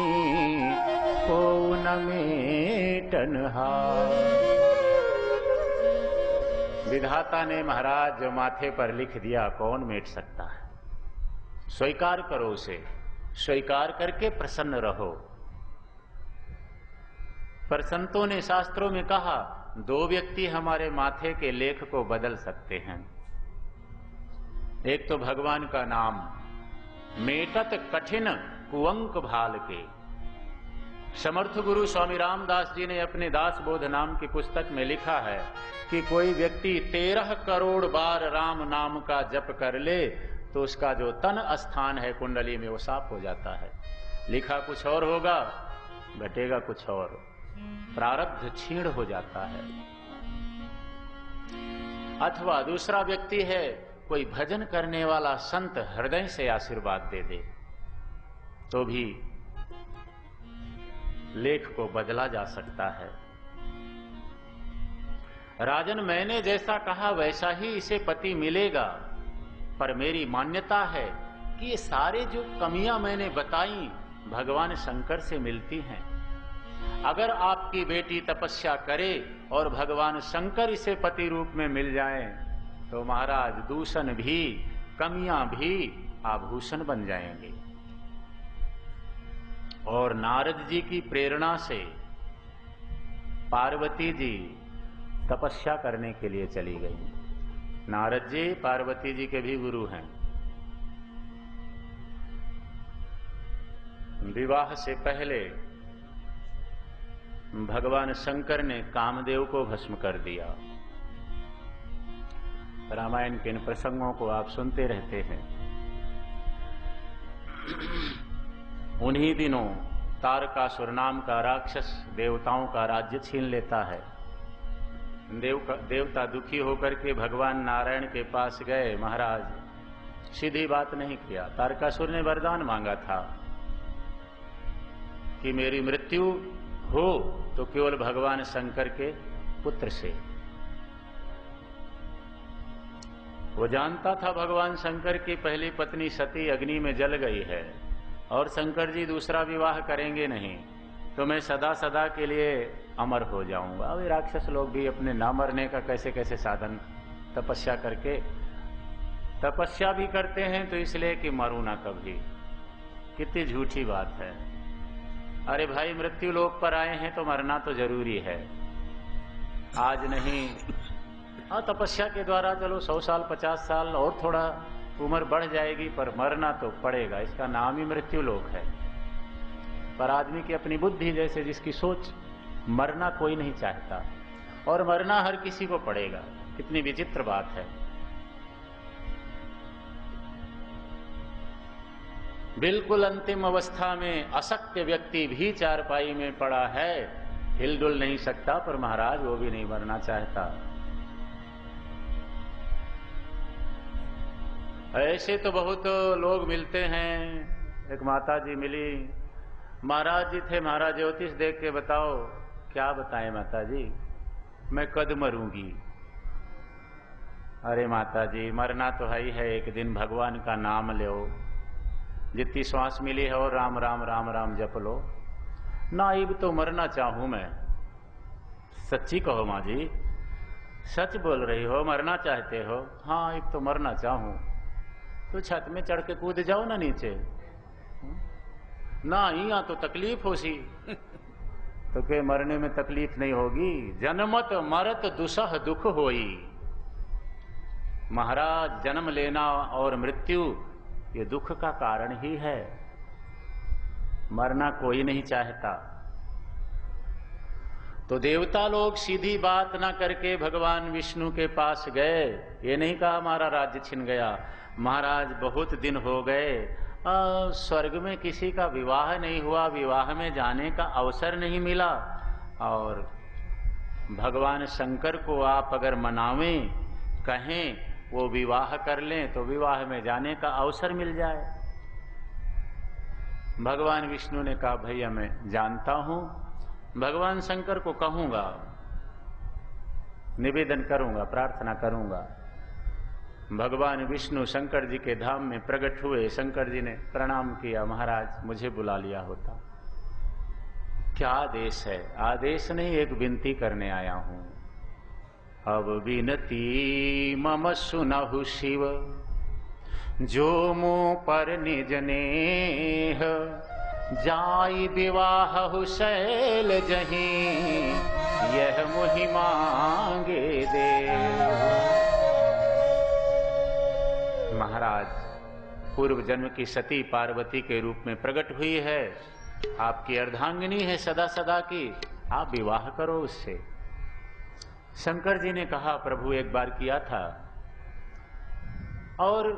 को न मेटनहार। विधाता ने महाराज जो माथे पर लिख दिया, कौन मेट सकता है? स्वीकार करो उसे, स्वीकार करके प्रसन्न रहो। पर संतों ने शास्त्रों में कहा, दो व्यक्ति हमारे माथे के लेख को बदल सकते हैं। एक तो भगवान का नाम, मेटत कठिन कुअंक भाल के। समर्थ गुरु स्वामी रामदास जी ने अपने दास बोध नाम की पुस्तक में लिखा है कि कोई व्यक्ति 13 करोड़ बार राम नाम का जप कर ले तो उसका जो तन स्थान है कुंडली में वो साफ हो जाता है। लिखा कुछ और होगा, घटेगा कुछ और, प्रारब्ध क्षीण हो जाता है। अथवा दूसरा व्यक्ति है, कोई भजन करने वाला संत हृदय से आशीर्वाद दे दे तो भी लेख को बदला जा सकता है। राजन, मैंने जैसा कहा वैसा ही इसे पति मिलेगा, पर मेरी मान्यता है कि ये सारे जो कमियां मैंने बताई भगवान शंकर से मिलती हैं। अगर आपकी बेटी तपस्या करे और भगवान शंकर इसे पति रूप में मिल जाएं, तो महाराज दूषण भी, कमियां भी आभूषण बन जाएंगे। और नारद जी की प्रेरणा से पार्वती जी तपस्या करने के लिए चली गई। नारद जी पार्वती जी के भी गुरु हैं। विवाह से पहले भगवान शंकर ने कामदेव को भस्म कर दिया। रामायण के इन प्रसंगों को आप सुनते रहते हैं। उन्हीं दिनों तारकासुर नाम का राक्षस देवताओं का राज्य छीन लेता है। देवता दुखी होकर के भगवान नारायण के पास गए। महाराज, सीधी बात नहीं किया। तारकासुर ने वरदान मांगा था कि मेरी मृत्यु हो तो केवल भगवान शंकर के पुत्र से। वो जानता था भगवान शंकर की पहली पत्नी सती अग्नि में जल गई है और शंकर जी दूसरा विवाह करेंगे नहीं, तो मैं सदा सदा के लिए अमर हो जाऊंगा। वे राक्षस लोग भी अपने न मरने का कैसे कैसे साधन तपस्या करके तपस्या भी करते हैं, तो इसलिए कि मरूं ना कभी। कितनी झूठी बात है। अरे भाई, मृत्यु लोक पर आए हैं तो मरना तो जरूरी है। आज नहीं, हाँ तपस्या के द्वारा चलो 100 साल 50 साल और थोड़ा उम्र बढ़ जाएगी, पर मरना तो पड़ेगा। इसका नाम ही मृत्यु लोक है। पर आदमी की अपनी बुद्धि, जैसे जिसकी सोच, मरना कोई नहीं चाहता और मरना हर किसी को पड़ेगा। कितनी विचित्र बात है। बिल्कुल अंतिम अवस्था में अशक्त व्यक्ति भी चारपाई में पड़ा है, हिलडुल नहीं सकता, पर महाराज वो भी नहीं मरना चाहता। ऐसे तो बहुत लोग मिलते हैं, एक माता जी मिली, महाराज जी थे, महाराज ज्योतिष देख के बताओ। क्या बताएं माता जी, मैं कद मरूंगी। अरे माता जी मरना तो है ही है, एक दिन भगवान का नाम लो, जितनी श्वास मिली है और राम राम राम राम जप लो। नाइब तो मरना चाहूं मैं। सच्ची कहो माँ जी, सच बोल रही हो, मरना चाहते हो? हाँ एक तो मरना चाहूं। तो छत में चढ़ के कूद जाओ ना नीचे। ना यहाँ तो तकलीफ हो सी। तो के मरने में तकलीफ नहीं होगी, जन्मत मरत दुसह दुख होई। महाराज जन्म लेना और मृत्यु ये दुख का कारण ही है, मरना कोई नहीं चाहता। तो देवता लोग सीधी बात ना करके भगवान विष्णु के पास गए, ये नहीं कहा हमारा राज्य छिन गया, महाराज बहुत दिन हो गए, स्वर्ग में किसी का विवाह नहीं हुआ, विवाह में जाने का अवसर नहीं मिला, और भगवान शंकर को आप अगर मनावें, कहें वो विवाह कर लें तो विवाह में जाने का अवसर मिल जाए। भगवान विष्णु ने कहा भैया मैं जानता हूं, भगवान शंकर को कहूंगा, निवेदन करूंगा, प्रार्थना करूंगा। भगवान विष्णु शंकर जी के धाम में प्रकट हुए। शंकर जी ने प्रणाम किया, महाराज मुझे बुला लिया होता। क्या आदेश है? आदेश नहीं, एक विनती करने आया हूं। अब विनती मम सुनहु शिव, जो मुँह पर निज नेह, जाई विवाह शैल जहीं, यह मुहि मांगे दे। महाराज पूर्व जन्म की सती पार्वती के रूप में प्रकट हुई है, आपकी अर्धांगिनी है सदा सदा की, आप विवाह करो उससे। शंकर जी ने कहा प्रभु एक बार किया था, और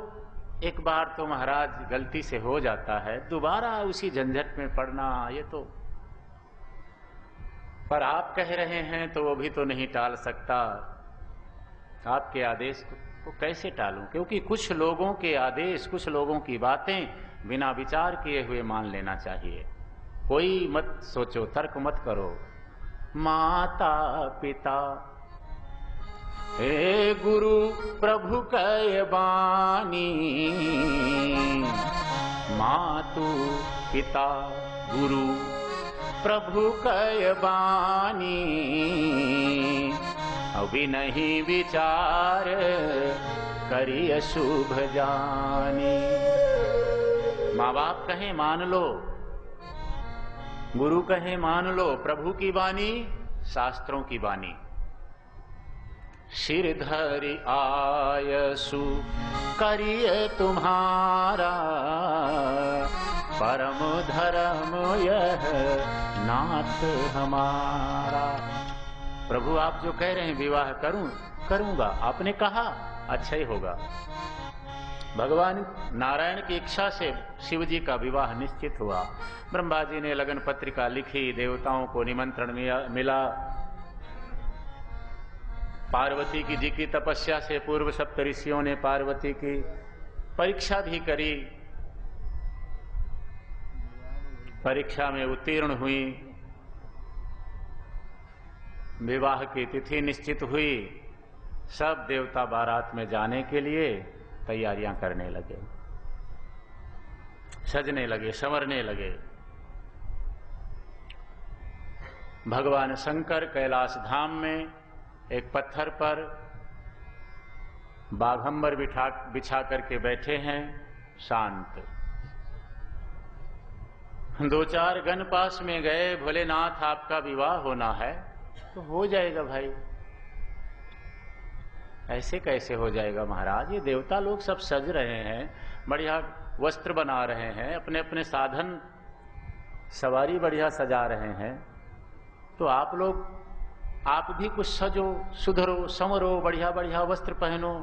एक बार तो महाराज गलती से हो जाता है, दोबारा उसी झंझट में पड़ना ये तो, पर आप कह रहे हैं तो वो भी तो नहीं टाल सकता। आपके आदेश को कैसे टालूं? क्योंकि कुछ लोगों के आदेश, कुछ लोगों की बातें बिना विचार किए हुए मान लेना चाहिए। कोई मत सोचो, तर्क मत करो। माता पिता हे गुरु प्रभु कय बानी, मातु पिता गुरु प्रभु कय बानी, अभी नहीं विचार करिय शुभ जानी। माँ बाप कहें मान लो, गुरु कहें मान लो, प्रभु की वाणी, शास्त्रों की वाणी। सिर धरि आयसु करिए तुम्हारा, परम धर्म यह नाथ हमारा। प्रभु आप जो कह रहे हैं विवाह करूंगा, आपने कहा अच्छा ही होगा। भगवान नारायण की इच्छा से शिव जी का विवाह निश्चित हुआ। ब्रह्मा जी ने लगन पत्रिका लिखी, देवताओं को निमंत्रण मिला। पार्वती जी की तपस्या से पूर्व सप्तऋषियों ने पार्वती की परीक्षा भी करी, परीक्षा में उत्तीर्ण हुई, विवाह की तिथि निश्चित हुई। सब देवता बारात में जाने के लिए तैयारियां करने लगे, सजने लगे, संवरने लगे। भगवान शंकर कैलाश धाम में एक पत्थर पर बाघंबर बिछा करके बैठे हैं, शांत। दो चार गण पास में गए, भोलेनाथ आपका विवाह होना है तो हो जाएगा भाई। ऐसे कैसे हो जाएगा महाराज? ये देवता लोग सब सज रहे हैं, बढ़िया वस्त्र बना रहे हैं, अपने अपने साधन सवारी बढ़िया सजा रहे हैं, तो आप लोग आप भी कुछ सजो, सुधरो, संवरो, बढ़िया बढ़िया वस्त्र पहनो।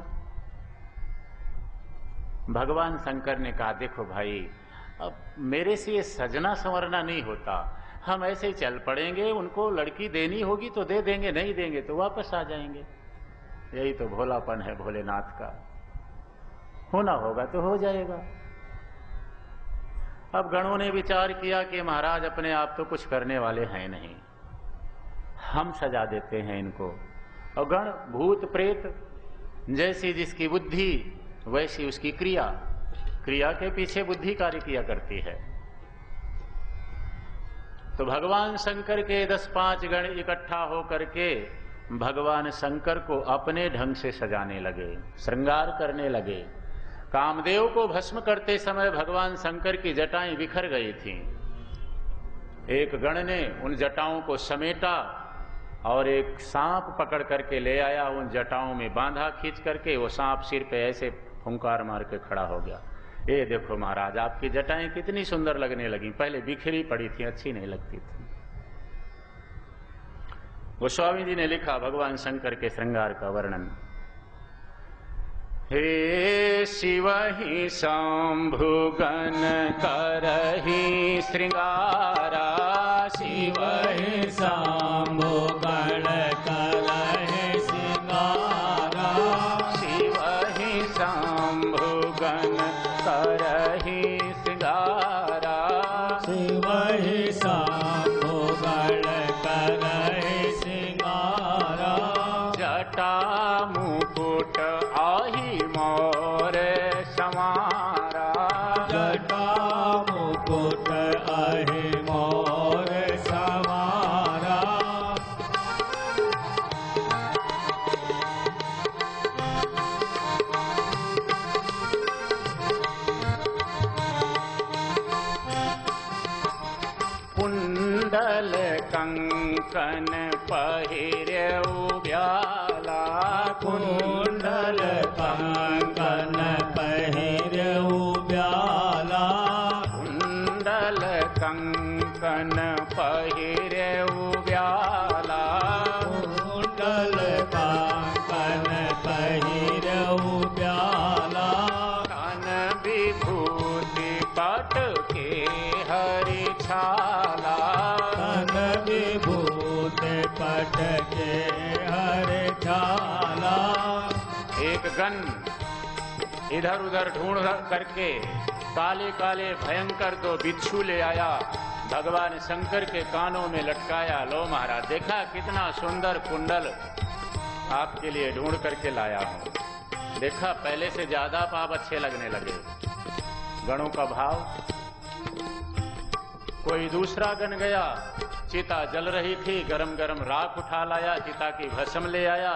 भगवान शंकर ने कहा देखो भाई, अब मेरे से ये सजना संवरना नहीं होता, हम ऐसे ही चल पड़ेंगे, उनको लड़की देनी होगी तो दे देंगे, नहीं देंगे तो वापस आ जाएंगे। यही तो भोलापन है भोलेनाथ का, होना होगा तो हो जाएगा। अब गणों ने विचार किया कि महाराज अपने आप तो कुछ करने वाले हैं नहीं, हम सजा देते हैं इनको। और गण भूत प्रेत जैसी जिसकी बुद्धि वैसी उसकी क्रिया, क्रिया के पीछे बुद्धि कार्य किया करती है। तो भगवान शंकर के 10-5 गण इकट्ठा होकर के भगवान शंकर को अपने ढंग से सजाने लगे, श्रृंगार करने लगे। कामदेव को भस्म करते समय भगवान शंकर की जटाएं बिखर गई थीं। एक गण ने उन जटाओं को समेटा और एक सांप पकड़ करके ले आया, उन जटाओं में बांधा खींच करके। वो सांप सिर पे ऐसे फुंकार मार के खड़ा हो गया। ये देखो महाराज, आपकी जटाएं कितनी सुंदर लगने लगी, पहले बिखरी पड़ी थी, अच्छी नहीं लगती थी। गोस्वामी जी ने लिखा भगवान शंकर के श्रृंगार का वर्णन। हे शिव ही शंभु गण करहि श्रृंगारा, शिव ही शंभु गण करहि श्रृंगारा, शिव ही शंभु गण करहि श्रृंगारा, शिव ही शंभु गण करहि श्रृंगारा, जटा मुकुट आहि मोर समारा, जटा मुकुट आहि मोर समारा, कुंडल कंकन पहिरऊ ब्याला, कुंडल कंकन पहिरऊ ब्याला, कुंडल कंकन पहिरऊ ब्याला, कुंडल कंकन पहिरऊ ब्याला, कान विभूति पट के हरि छाला, तन विभूत पट के हर छाला। एक गण इधर उधर ढूंढ करके काले काले भयंकर 2 बिच्छू ले आया, भगवान शंकर के कानों में लटकाया। लो महाराज, देखा कितना सुंदर कुंडल आपके लिए ढूंढ करके लाया हूं। देखा पहले से ज्यादा पाप अच्छे लगने लगे। गणों का भाव। कोई दूसरा गण गया, चिता जल रही थी, गरम गरम राख उठा लाया, चिता की भस्म ले आया।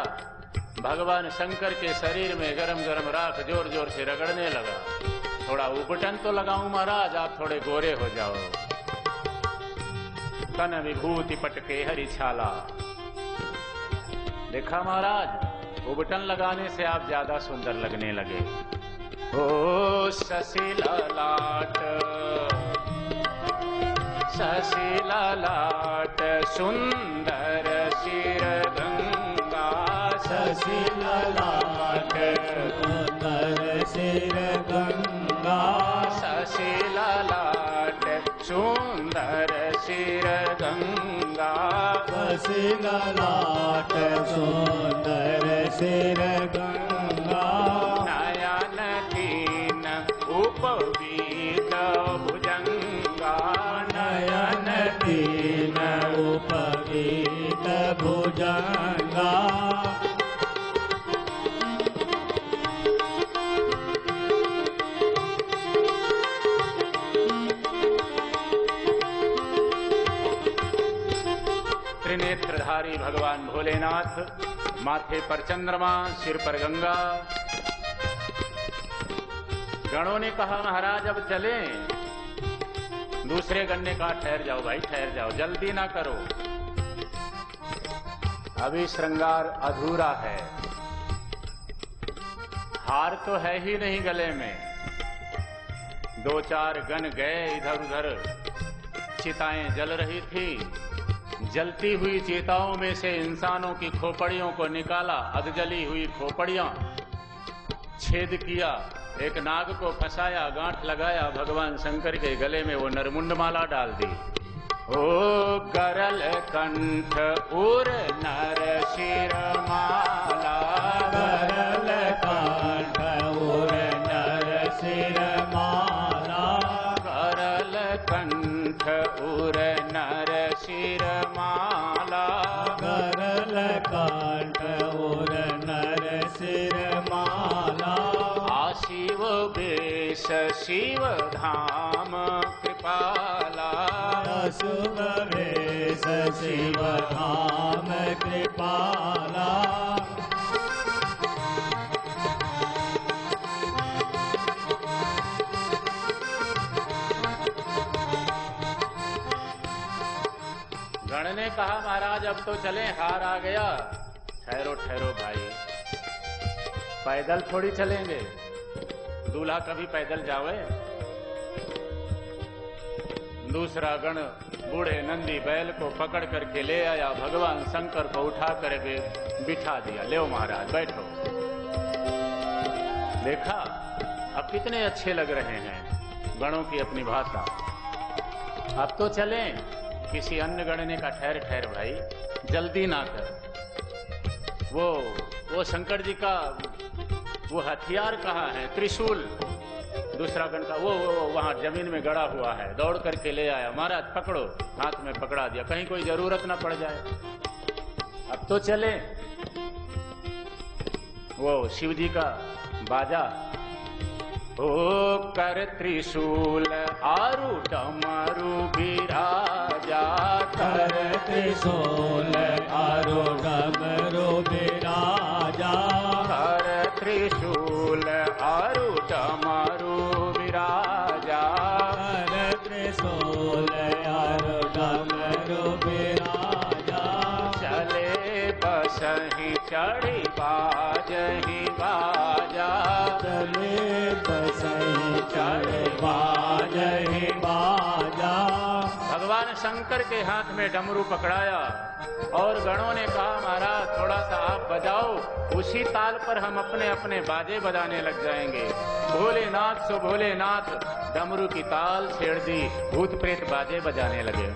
भगवान शंकर के शरीर में गरम गरम राख जोर जोर से रगड़ने लगा। थोड़ा उपटन तो लगाऊं महाराज, आप थोड़े गोरे हो जाओ। तन विभूति पटके हरि छाला। देखा महाराज, उपटन लगाने से आप ज्यादा सुंदर लगने लगे। ओ शशि ललाट, शशि ललाट सुंदर शिर गंगा, शशि ललाट सुंदर शिर गंगा, शशि ललाट सुंदर शिर गंगा, शशि ललाट सुंदर शिर गंगा, नयन तीन उपवीत भुजंगा, नयन तीन उपवीत भुजंगा, त्रिनेत्रधारी भगवान भोलेनाथ, माथे पर चंद्रमा, सिर पर गंगा। गणों ने कहा महाराज अब चलें। दूसरे गण ने कहा ठहर जाओ भाई, ठहर जाओ, जल्दी ना करो, अभी श्रृंगार अधूरा है। हार तो है ही नहीं गले में। 2-4 गण गए इधर उधर, चिताएं जल रही थी। जलती हुई चिताओं में से इंसानों की खोपड़ियों को निकाला, अधजली हुई खोपड़ियां छेद किया, एक नाग को फंसाया, गांठ लगाया, भगवान शंकर के गले में वो नरमुंड माला डाल दी। ओ करल कंठ उर नर शिर माला, करल कंठ उर नर शिर माला, करल सिर माला, गरल कंठ और नर सिर माला, आशिव बेश शिव धाम कृपाला, अशुभ वेश शिव धाम कृपाला, गण ने कहा महाराज अब तो चलें, हार आ गया। ठहरो ठहरो भाई, पैदल थोड़ी चलेंगे, दूल्हा कभी पैदल जावे। दूसरा गण बूढ़े नंदी बैल को पकड़ करके ले आया, भगवान शंकर को उठा कर बिठा दिया। ले महाराज बैठो। देखा अब कितने अच्छे लग रहे हैं गणों की अपनी भाषा। अब तो चलें। किसी अन्य गण ने कहा ठहर ठहर भाई, जल्दी ना कर। वो शंकर जी का वो हथियार कहाँ है, त्रिशूल। दूसरा गण का वो वहां जमीन में गड़ा हुआ है, दौड़ करके ले आया। महाराज पकड़ो, हाथ में पकड़ा दिया, कहीं कोई जरूरत ना पड़ जाए। अब तो चले। वो शिव जी का बाजा, ओ कर त्रिशूल आरु डमरू बिराजा, कर त्रिशूल आरु डमरू बिराजा, कर त्रिशूल आरु डमरू बिराजा, कर त्रिशूल आरु डमरू बिराजा, चले बसहि चढ़ी बाजहि बाजा, चले बसहि चढ़ी बाजहि बाजा। भगवान शंकर के हाथ में डमरू पकड़ाया और गणों ने कहा महाराज थोड़ा सा आप बजाओ, उसी ताल पर हम अपने अपने बाजे बजाने लग जाएंगे। भोलेनाथ सो भोलेनाथ, डमरू की ताल छेड़ दी, भूत प्रेत बाजे बजाने लगे।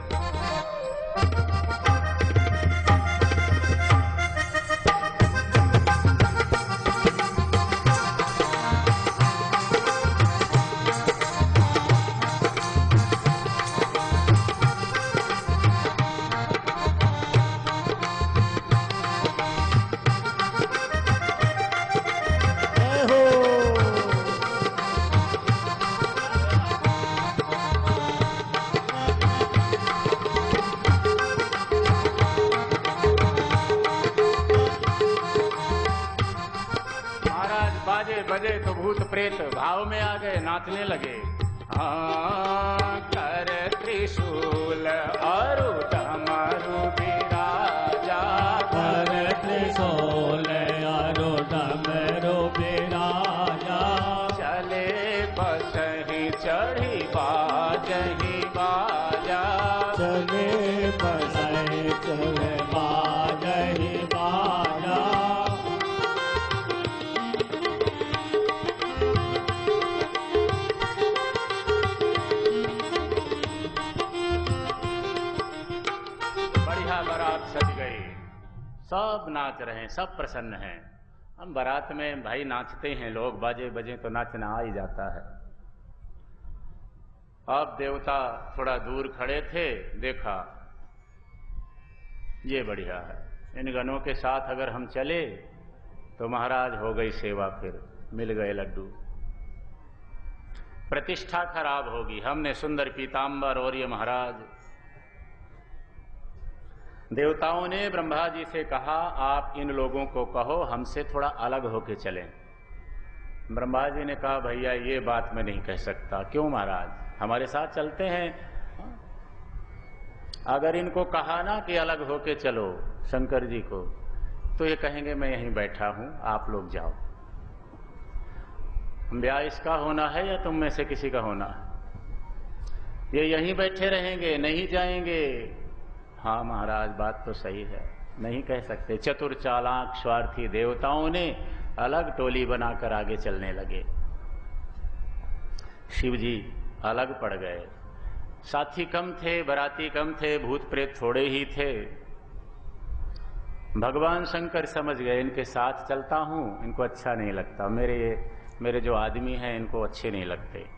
बजे तो भूत प्रेत भाव में आ गए, नाचने लगे। कर त्रिशूल आरु डमरू बिराजा, कर त्रिशूल आरु डमरू बिराजा, चले बसहि चढ़ी बाजहि बाजा, चले बसहि चढ़ी बाजहि बाजा। बारात सज गई, सब नाच रहे हैं, सब प्रसन्न हैं। हम बारात में भाई नाचते हैं लोग, बाजे बजे तो नाचना आ ही जाता है। अब देवता थोड़ा दूर खड़े थे, देखा ये बढ़िया है, इन गणों के साथ अगर हम चले तो महाराज हो गई सेवा, फिर मिल गए लड्डू। प्रतिष्ठा खराब होगी, हमने सुंदर पीतांबर और ये महाराज। देवताओं ने ब्रह्मा जी से कहा आप इन लोगों को कहो हमसे थोड़ा अलग होके चलें। ब्रह्मा जी ने कहा भैया ये बात मैं नहीं कह सकता। क्यों महाराज, हमारे साथ चलते हैं। अगर इनको कहा ना कि अलग होके चलो शंकर जी को, तो ये कहेंगे मैं यहीं बैठा हूं, आप लोग जाओ। ब्याह इसका होना है या तुम में से किसी का होना है? ये यहीं बैठे रहेंगे, नहीं जाएंगे। हाँ महाराज बात तो सही है, नहीं कह सकते। चतुर चालाक स्वार्थी देवताओं ने अलग टोली बनाकर आगे चलने लगे। शिव जी अलग पड़ गए, साथी कम थे, बराती कम थे, भूत प्रेत थोड़े ही थे। भगवान शंकर समझ गए इनके साथ चलता हूं, इनको अच्छा नहीं लगता, मेरे जो आदमी हैं इनको अच्छे नहीं लगते।